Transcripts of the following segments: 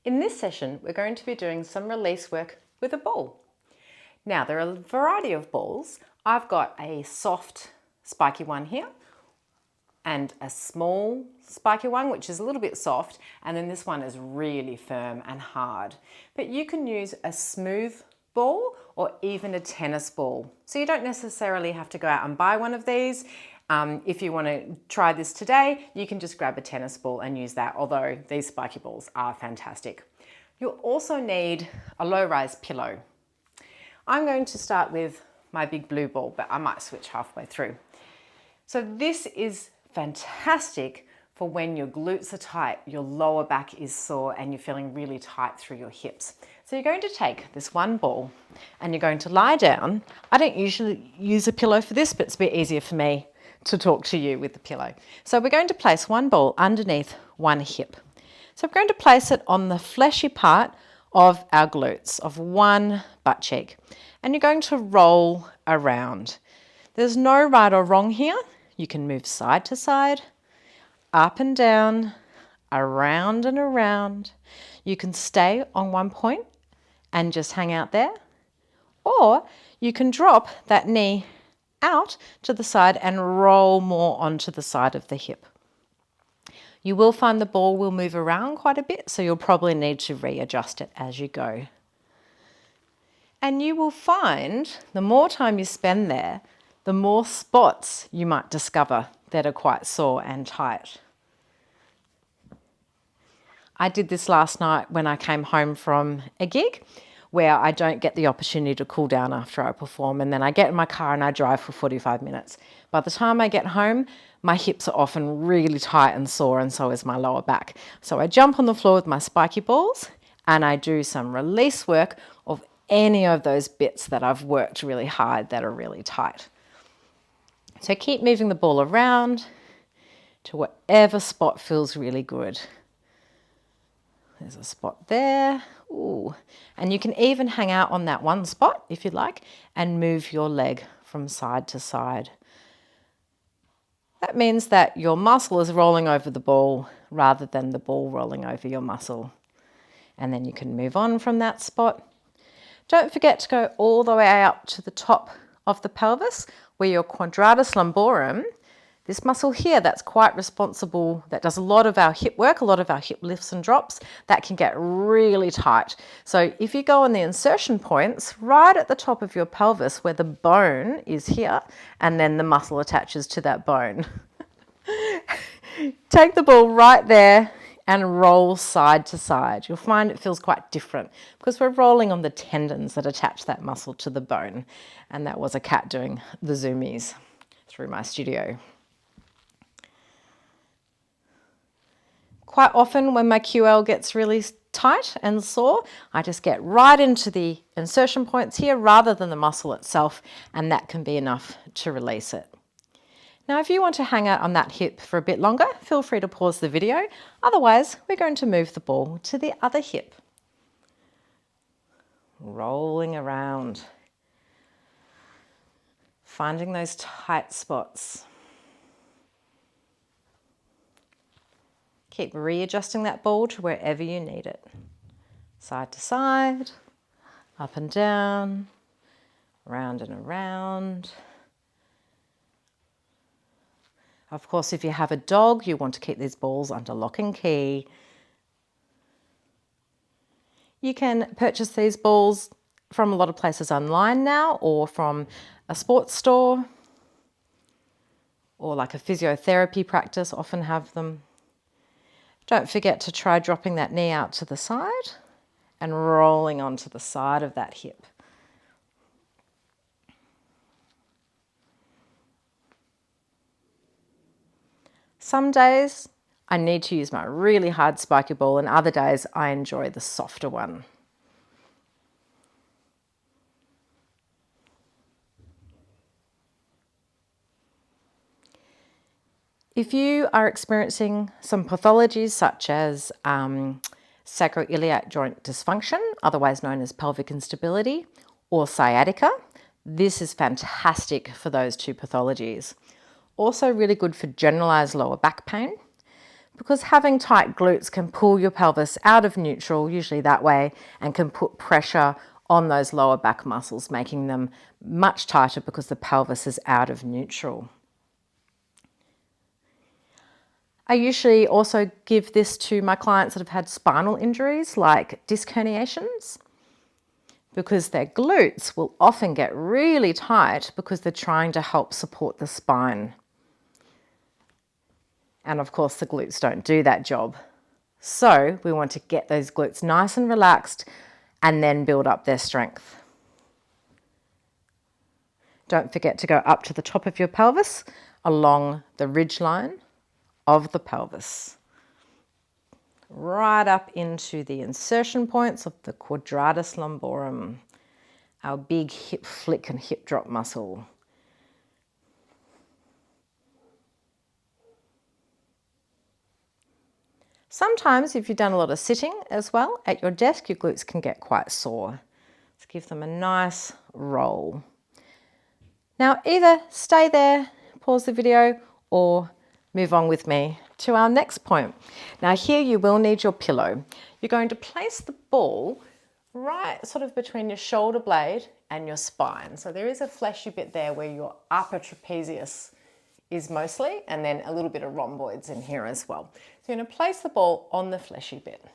In this session, we're going to be doing some release work with a ball. Now, there are a variety of balls. I've got a soft, spiky one here and a small spiky one, which is a little bit soft, and then this one is really firm and hard. But you can use a smooth ball or even a tennis ball. So you don't necessarily have to go out and buy one of these. If you want to try this today, you can just grab a tennis ball and use that, although these spiky balls are fantastic. You'll also need a low-rise pillow. I'm going to start with my big blue ball, but I might switch halfway through. So this is fantastic for when your glutes are tight, your lower back is sore, and you're feeling really tight through your hips. So you're going to take this one ball and you're going to lie down. I don't usually use a pillow for this, but it's a bit easier for me to talk to you with the pillow. So we're going to place one ball underneath one hip. So I'm going to place it on the fleshy part of our glutes, of one butt cheek. And you're going to roll around. There's no right or wrong here. You can move side to side, up and down, around and around. You can stay on one point and just hang out there. Or you can drop that knee out to the side and roll more onto the side of the hip. You will find the ball will move around quite a bit, so you'll probably need to readjust it as you go. And you will find the more time you spend there, the more spots you might discover that are quite sore and tight. I did this last night when I came home from a gig where I don't get the opportunity to cool down after I perform, and then I get in my car and I drive for 45 minutes. By the time I get home, my hips are often really tight and sore, and so is my lower back. So I jump on the floor with my spiky balls and I do some release work of any of those bits that I've worked really hard that are really tight. So keep moving the ball around to whatever spot feels really good. There's a spot there. Ooh. And you can even hang out on that one spot if you like and move your leg from side to side. That means that your muscle is rolling over the ball rather than the ball rolling over your muscle. And then you can move on from that spot. Don't forget to go all the way up to the top of the pelvis where your quadratus lumborum, this muscle here that's quite responsible, that does a lot of our hip work, a lot of our hip lifts and drops, that can get really tight. So if you go on the insertion points, right at the top of your pelvis where the bone is here, and then the muscle attaches to that bone. Take the ball right there and roll side to side. You'll find it feels quite different because we're rolling on the tendons that attach that muscle to the bone. And that was a cat doing the zoomies through my studio. Quite often when my QL gets really tight and sore, I just get right into the insertion points here rather than the muscle itself, and that can be enough to release it. Now, if you want to hang out on that hip for a bit longer, feel free to pause the video. Otherwise, we're going to move the ball to the other hip. Rolling around. Finding those tight spots. Keep readjusting that ball to wherever you need it. Side to side, up and down, round and around. Of course, if you have a dog, you want to keep these balls under lock and key. You can purchase these balls from a lot of places online now, or from a sports store, or like a physiotherapy practice often have them. Don't forget to try dropping that knee out to the side and rolling onto the side of that hip. Some days I need to use my really hard spiky ball, and other days I enjoy the softer one. If you are experiencing some pathologies such as sacroiliac joint dysfunction, otherwise known as pelvic instability, or sciatica, this is fantastic for those two pathologies. Also really good for generalized lower back pain, because having tight glutes can pull your pelvis out of neutral, usually that way, and can put pressure on those lower back muscles, making them much tighter because the pelvis is out of neutral. I usually also give this to my clients that have had spinal injuries like disc herniations, because their glutes will often get really tight because they're trying to help support the spine. And of course the glutes don't do that job. So we want to get those glutes nice and relaxed and then build up their strength. Don't forget to go up to the top of your pelvis along the ridge line of the pelvis. Right up into the insertion points of the quadratus lumborum, our big hip flick and hip drop muscle. Sometimes if you've done a lot of sitting as well at your desk, your glutes can get quite sore. Let's give them a nice roll. Now either stay there, pause the video, or move on with me to our next point. Now here you will need your pillow. You're going to place the ball right sort of between your shoulder blade and your spine. So there is a fleshy bit there where your upper trapezius is mostly, and then a little bit of rhomboids in here as well. So you're going to place the ball on the fleshy bit.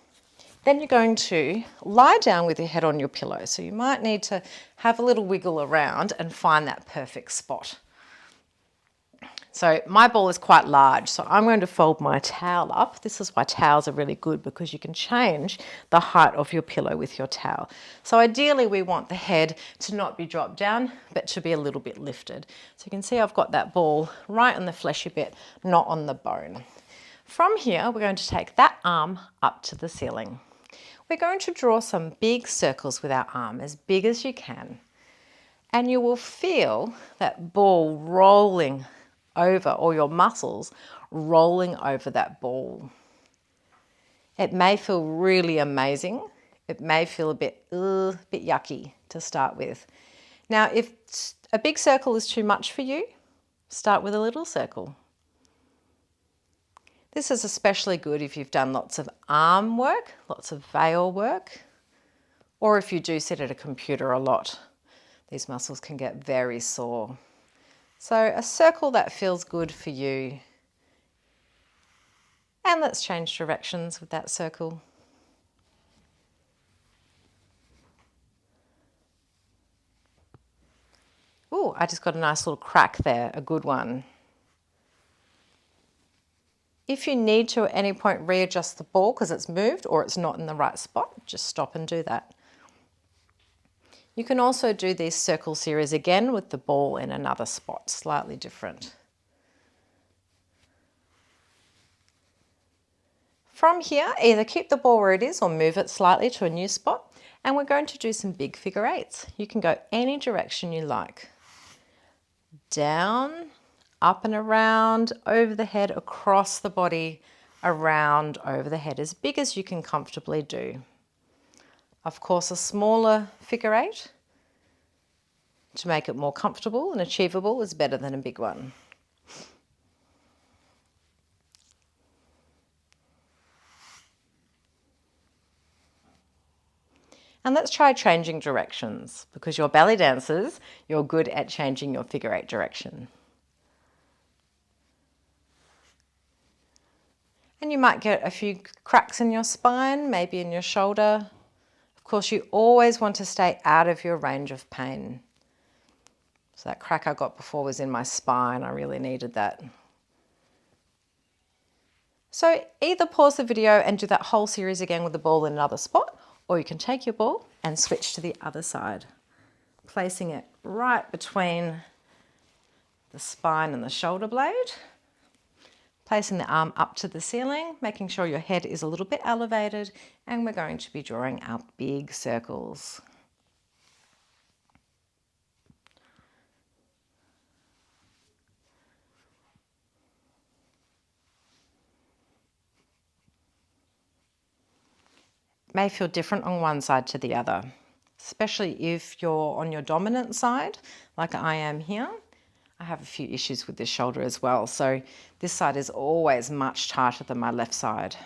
Then you're going to lie down with your head on your pillow. So you might need to have a little wiggle around and find that perfect spot. So my ball is quite large, so I'm going to fold my towel up. This is why towels are really good, because you can change the height of your pillow with your towel. So ideally we want the head to not be dropped down, but to be a little bit lifted. So you can see I've got that ball right on the fleshy bit, not on the bone. From here, we're going to take that arm up to the ceiling. We're going to draw some big circles with our arm, as big as you can. And you will feel that ball rolling over, or your muscles rolling over that ball. It may feel really amazing. It may feel a bit yucky to start with. Now, if a big circle is too much for you, start with a little circle. This is especially good if you've done lots of arm work, lots of veil work, or if you do sit at a computer a lot. These muscles can get very sore. So a circle that feels good for you. And let's change directions with that circle. Ooh, I just got a nice little crack there, a good one. If you need to at any point readjust the ball because it's moved or it's not in the right spot, just stop and do that. You can also do this circle series again with the ball in another spot, slightly different. From here, either keep the ball where it is or move it slightly to a new spot, and we're going to do some big figure eights. You can go any direction you like. Down, up and around, over the head, across the body, around, over the head, as big as you can comfortably do. Of course, a smaller figure eight to make it more comfortable and achievable is better than a big one. And let's try changing directions, because you're belly dancers, you're good at changing your figure eight direction. And you might get a few cracks in your spine, maybe in your shoulder. Of course, you always want to stay out of your range of pain. So that crack I got before was in my spine. I really needed that. So either pause the video and do that whole series again with the ball in another spot, or you can take your ball and switch to the other side, placing it right between the spine and the shoulder blade. Placing the arm up to the ceiling, making sure your head is a little bit elevated, and we're going to be drawing our big circles. It may feel different on one side to the other, especially if you're on your dominant side, like I am here. I have a few issues with this shoulder as well, so this side is always much tighter than my left side.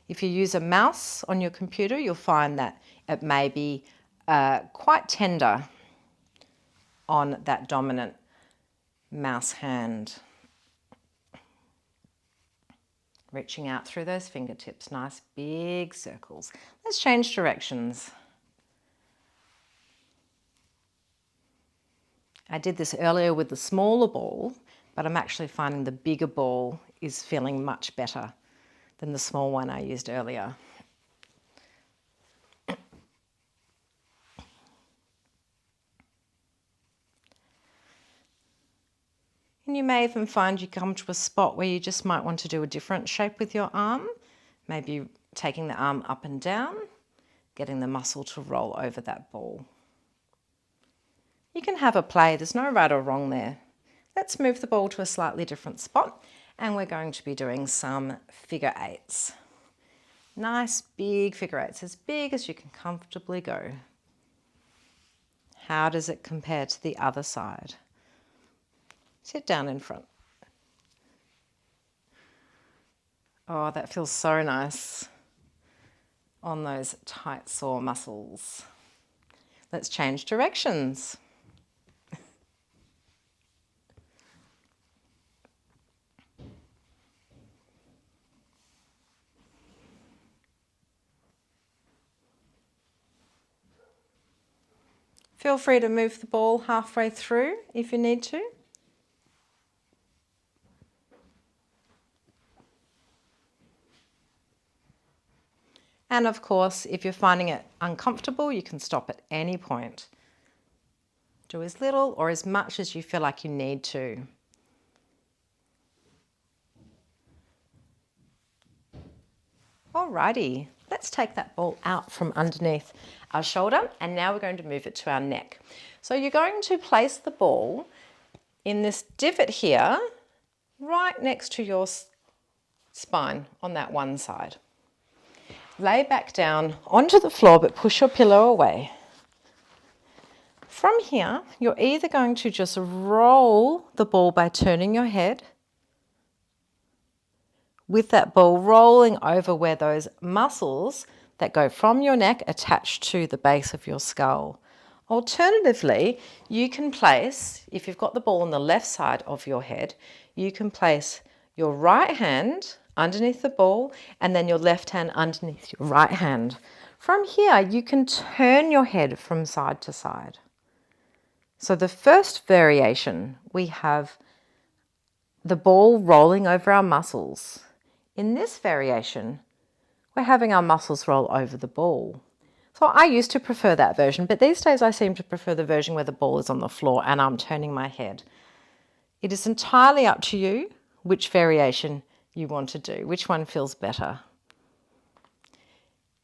If you use a mouse on your computer, you'll find that it may be quite tender on that dominant mouse hand. Reaching out through those fingertips, nice big circles. Let's change directions. I did this earlier with the smaller ball, but I'm actually finding the bigger ball is feeling much better than the small one I used earlier. And you may even find you come to a spot where you just might want to do a different shape with your arm. Maybe taking the arm up and down, getting the muscle to roll over that ball. You can have a play, there's no right or wrong there. Let's move the ball to a slightly different spot, and we're going to be doing some figure eights. Nice big figure eights, as big as you can comfortably go. How does it compare to the other side? Sit down in front. Oh, that feels so nice on those tight sore muscles. Let's change directions. Feel free to move the ball halfway through if you need to. And of course, if you're finding it uncomfortable, you can stop at any point. Do as little or as much as you feel like you need to. Alrighty, let's take that ball out from underneath our shoulder, and now we're going to move it to our neck. So you're going to place the ball in this divot here, right next to your spine on that one side. Lay back down onto the floor, but push your pillow away. From here, you're either going to just roll the ball by turning your head, with that ball rolling over where those muscles that go from your neck attach to the base of your skull. Alternatively, you can place, if you've got the ball on the left side of your head, you can place your right hand underneath the ball and then your left hand underneath your right hand. From here, you can turn your head from side to side. So the first variation, we have the ball rolling over our muscles. In this variation, we're having our muscles roll over the ball. So I used to prefer that version, but these days I seem to prefer the version where the ball is on the floor and I'm turning my head. It is entirely up to you which variation you want to do, which one feels better.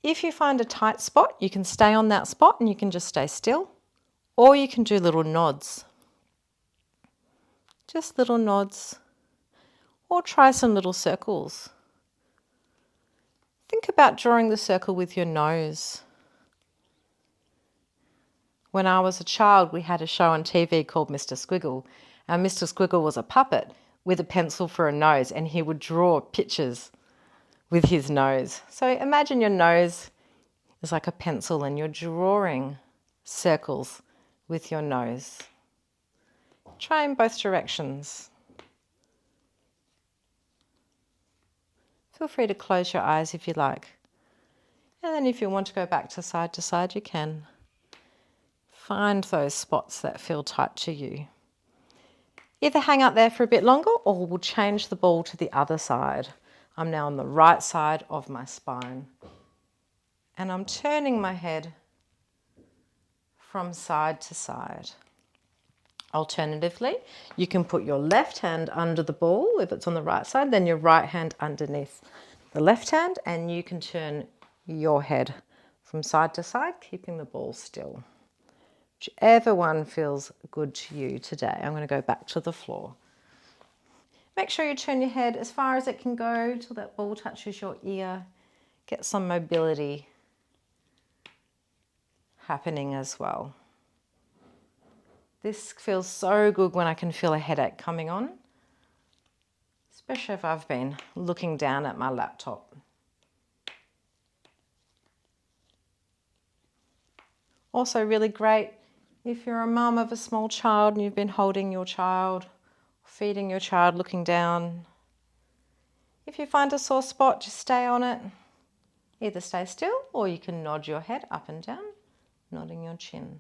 If you find a tight spot, you can stay on that spot and you can just stay still, or you can do little nods. Just little nods, or try some little circles. Think about drawing the circle with your nose. When I was a child, we had a show on TV called Mr. Squiggle, and Mr. Squiggle was a puppet with a pencil for a nose, and he would draw pictures with his nose. So imagine your nose is like a pencil and you're drawing circles with your nose. Try in both directions. Feel free to close your eyes if you like. And then if you want to go back to side, you can. Find those spots that feel tight to you. Either hang out there for a bit longer or we'll change the ball to the other side. I'm now on the right side of my spine. And I'm turning my head from side to side. Alternatively, you can put your left hand under the ball if it's on the right side, then your right hand underneath the left hand, and you can turn your head from side to side, keeping the ball still. Whichever one feels good to you today. I'm going to go back to the floor. Make sure you turn your head as far as it can go till that ball touches your ear. Get some mobility happening as well. This feels so good when I can feel a headache coming on, especially if I've been looking down at my laptop. Also really great if you're a mum of a small child and you've been holding your child, feeding your child, looking down. If you find a sore spot, just stay on it. Either stay still or you can nod your head up and down, nodding your chin.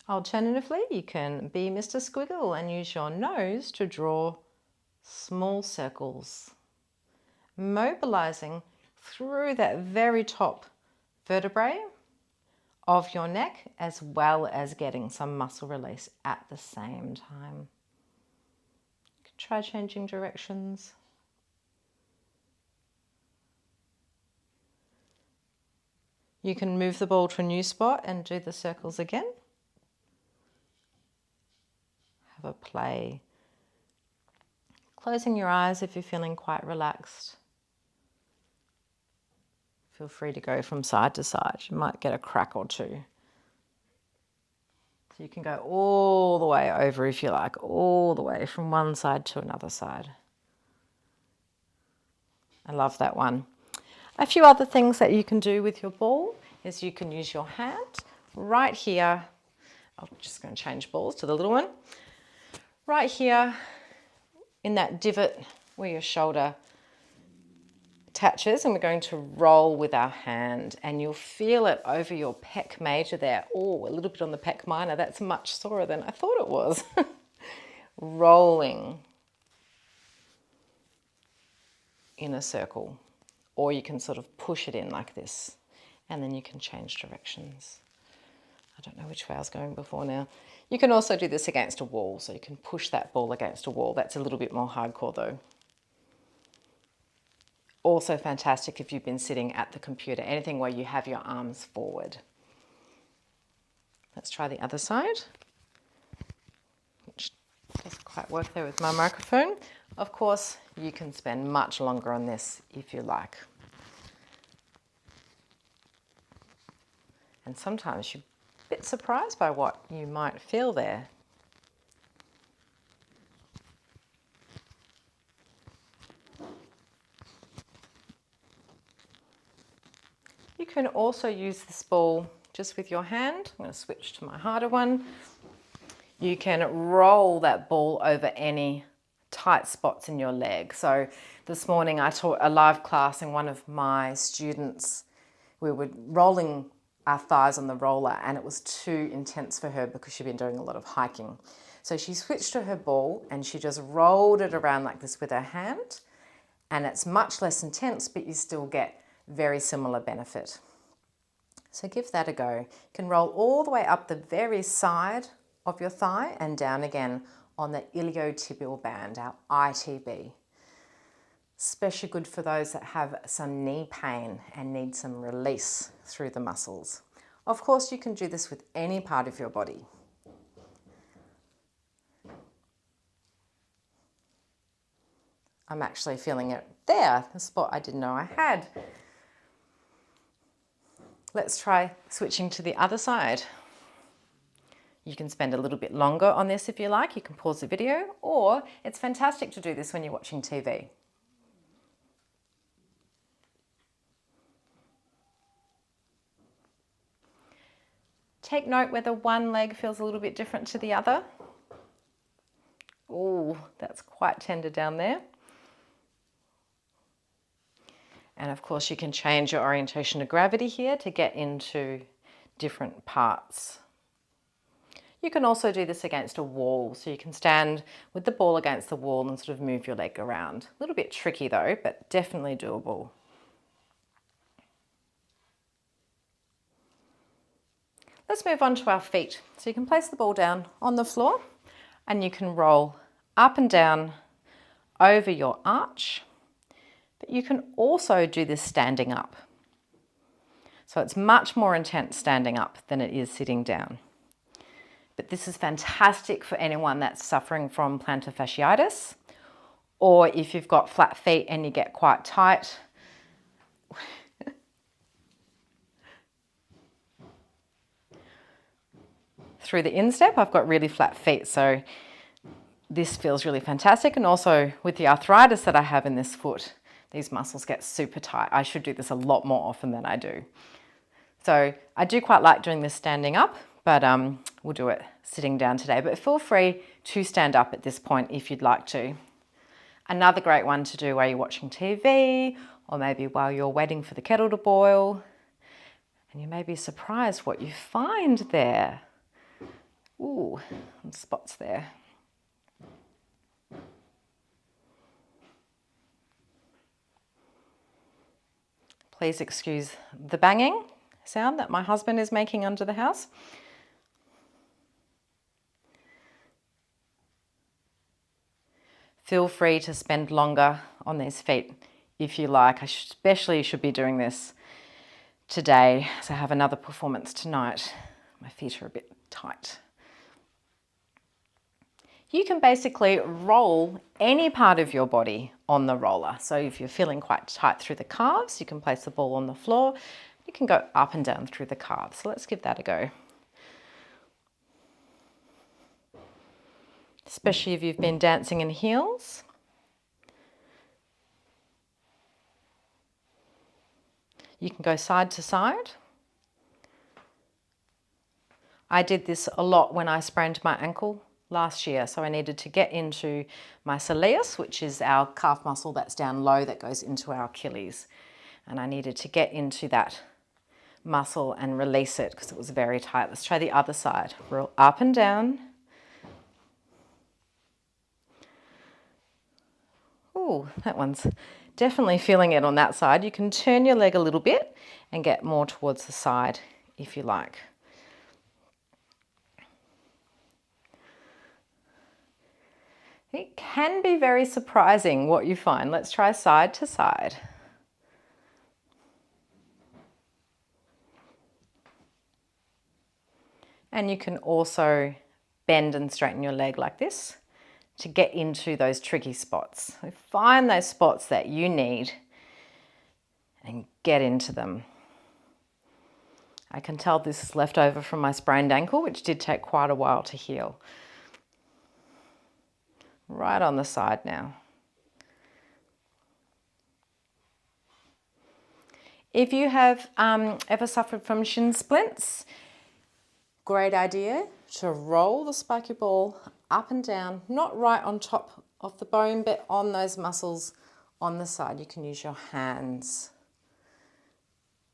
Alternatively, you can be Mr. Squiggle and use your nose to draw small circles, mobilizing through that very top vertebrae of your neck, as well as getting some muscle release at the same time. You can try changing directions. You can move the ball to a new spot and do the circles again. Have a play. Closing your eyes if you're feeling quite relaxed. Feel free to go from side to side. You might get a crack or two. So you can go all the way over if you like, all the way from one side to another side. I love that one. A few other things that you can do with your ball is you can use your hand right here. I'm just going to change balls to the little one. Right here in that divot where your shoulder attaches, and we're going to roll with our hand, and you'll feel it over your pec major there. Oh, a little bit on the pec minor. That's much sorer than I thought it was. Rolling in a circle, or you can sort of push it in like this, and then you can change directions. I don't know which way I was going before now. You can also do this against a wall, so you can push that ball against a wall. That's a little bit more hardcore though. Also fantastic if you've been sitting at the computer, anything where you have your arms forward. Let's try the other side, which doesn't quite work there with my microphone. Of course, you can spend much longer on this if you like. And sometimes you're a bit surprised by what you might feel there. You can also use this ball just with your hand. I'm going to switch to my harder one. You can roll that ball over any tight spots in your leg. So this morning I taught a live class and one of my students, we were rolling our thighs on the roller and it was too intense for her because she'd been doing a lot of hiking. So she switched to her ball and she just rolled it around like this with her hand, and it's much less intense, but you still get very similar benefit. So give that a go. You can roll all the way up the very side of your thigh and down again on the iliotibial band, our ITB. Especially good for those that have some knee pain and need some release through the muscles. Of course, you can do this with any part of your body. I'm actually feeling it there, the spot I didn't know I had. Let's try switching to the other side. You can spend a little bit longer on this if you like. You can pause the video, or it's fantastic to do this when you're watching TV. Take note whether one leg feels a little bit different to the other. Oh, that's quite tender down there. And of course you can change your orientation of gravity here to get into different parts. You can also do this against a wall, so you can stand with the ball against the wall and sort of move your leg around. A little bit tricky though, but definitely doable. Let's move on to our feet. So you can place the ball down on the floor and you can roll up and down over your arch, but you can also do this standing up. So it's much more intense standing up than it is sitting down. But this is fantastic for anyone that's suffering from plantar fasciitis, or if you've got flat feet and you get quite tight. through the instep. I've got really flat feet, so this feels really fantastic. And also with the arthritis that I have in this foot, these muscles get super tight. I should do this a lot more often than I do. So I do quite like doing this standing up, but we'll do it sitting down today. But feel free to stand up at this point if you'd like to. Another great one to do while you're watching TV, or maybe while you're waiting for the kettle to boil. And you may be surprised what you find there. Ooh, some spots there. Please excuse the banging sound that my husband is making under the house. Feel free to spend longer on these feet if you like. I especially should be doing this today, so I have another performance tonight. My feet are a bit tight. You can basically roll any part of your body on the roller. So if you're feeling quite tight through the calves, you can place the ball on the floor. You can go up and down through the calves. So let's give that a go. Especially if you've been dancing in heels. You can go side to side. I did this a lot when I sprained my ankle last year, so I needed to get into my soleus, which is our calf muscle that's down low that goes into our Achilles. And I needed to get into that muscle and release it because it was very tight. Let's try the other side. Roll up and down. Ooh, that one's definitely feeling it on that side. You can turn your leg a little bit and get more towards the side if you like. It can be very surprising what you find. Let's try side to side. And you can also bend and straighten your leg like this to get into those tricky spots. So find those spots that you need and get into them. I can tell this is left over from my sprained ankle, which did take quite a while to heal. Right on the side now. If you have ever suffered from shin splints, great idea to roll the spiky ball up and down, not right on top of the bone, but on those muscles on the side. You can use your hands.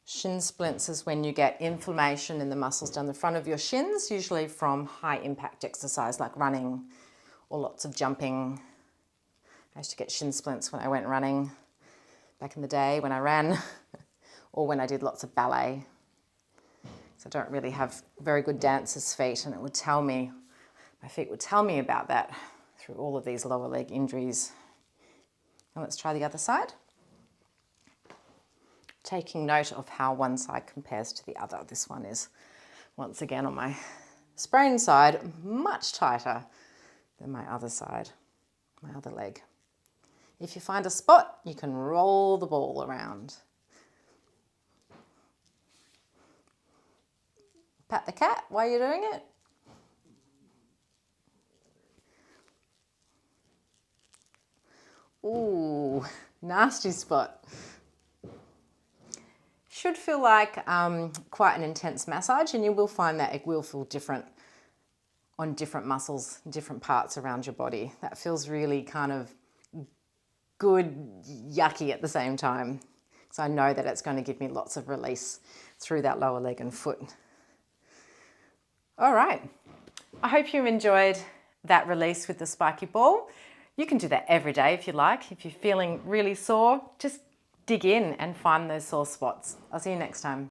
Shin splints is when you get inflammation in the muscles down the front of your shins, usually from high impact exercise like running or lots of jumping. I used to get shin splints when I went running back in the day when I ran or when I did lots of ballet. So I don't really have very good dancer's feet, and it would tell me, my feet would tell me about that through all of these lower leg injuries. And let's try the other side. Taking note of how one side compares to the other. This one is, once again, on my sprained side, much tighter than my other side, my other leg. If you find a spot, you can roll the ball around. Pat the cat while you're doing it. Ooh, nasty spot. Should feel like quite an intense massage, and you will find that it will feel different on different muscles, different parts around your body. That feels really kind of good, yucky at the same time. So I know that it's going to give me lots of release through that lower leg and foot. All right, I hope you enjoyed that release with the spiky ball. You can do that every day if you like. If you're feeling really sore, just dig in and find those sore spots. I'll see you next time.